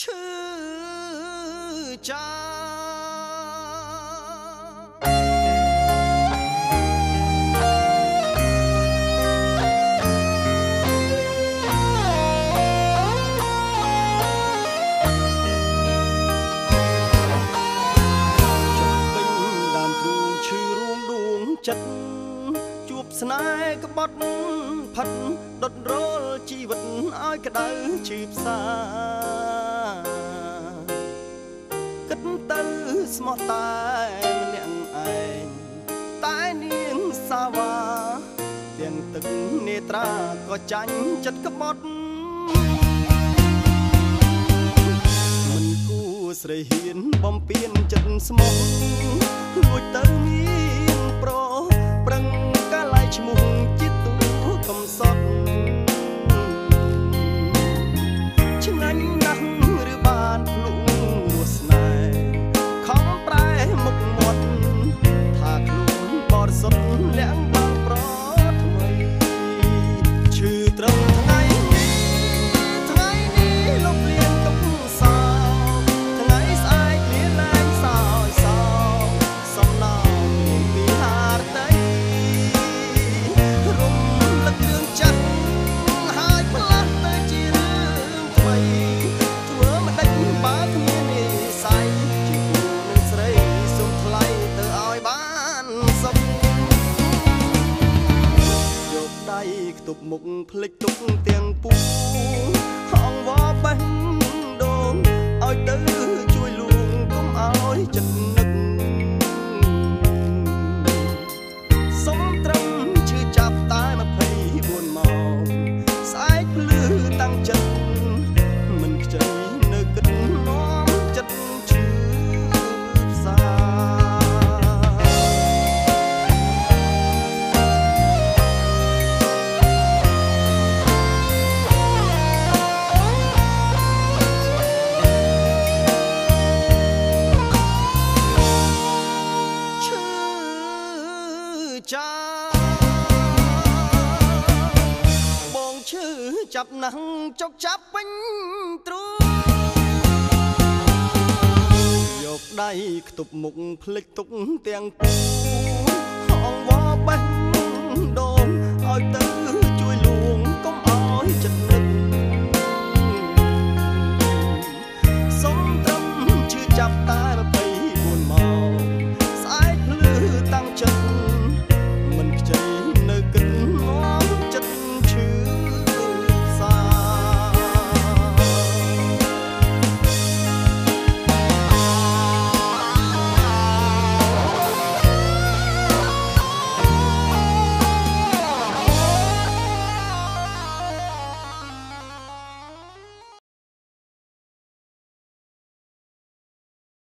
ชื่อจาចិត្តជួបស្នេហ៍ក្បត់ផាត់ដុតរលជីវិតឲ្យក្តៅឈឺផ្សាគិតទៅស្មោះតែម្នាក់ឯងតែនាងសាវ៉ាទាំងទឹកនេត្រាក៏ចាញ់ចិត្តក្បត់មិនគួរស្រីហ៊ានបំពេញចិត្តស្មោះលួចទៅមានប្រប្រឹងកាលៃឈ្មោះជាទូកំសត់ឆ្ងាញ់ណាស់ឬបានភ្លុករស់ស្នេហ៍ខំប្រែមុខមាត់ថាខ្លួនបរិសុទ្ធលាក់បានប្រថ្មីឈឺត្រឹមថ្ងៃនេះលុបលៀនទុកសោថ្ងៃស្អែកលៀនឡើងសោយសោសំណោមានពីហារតីរំលឹករឿងចាស់ហើយផ្លាស់ទៅជារឿងថ្មីធ្វើមិនដេចបើគ្មាននិស័យជាគូនឹងស្រីសុំថ្លៃទៅឲ្យបានសុខយកដៃខ្ទប់មុខភ្លេចទុកទាំងពូហងវ៉បេះដូងឲ្យទៅជួយលួងកុំឲ្យចិត្តនឹកសុំត្រឹមឈឺចាប់តែ24ម៉ោងស្អែកភ្លឺតាំងចិត្តមិនខ្ចីនៅគិតនាំចិត្តឈឺផ្សាចាបងឈឺចាប់ណាស់ចុកចាប់ពេញទ្រូងយកដៃខ្ទប់មុខភ្លេចទុកទាំងពូហងវ៉បេះដូងឲ្យទៅជួយលួងកុំឲ្យចិត្តនឹកសុំត្រឹមឈឺចាប់តែ24ម៉ោងស្អែកភ្លឺតាំងចិត្ត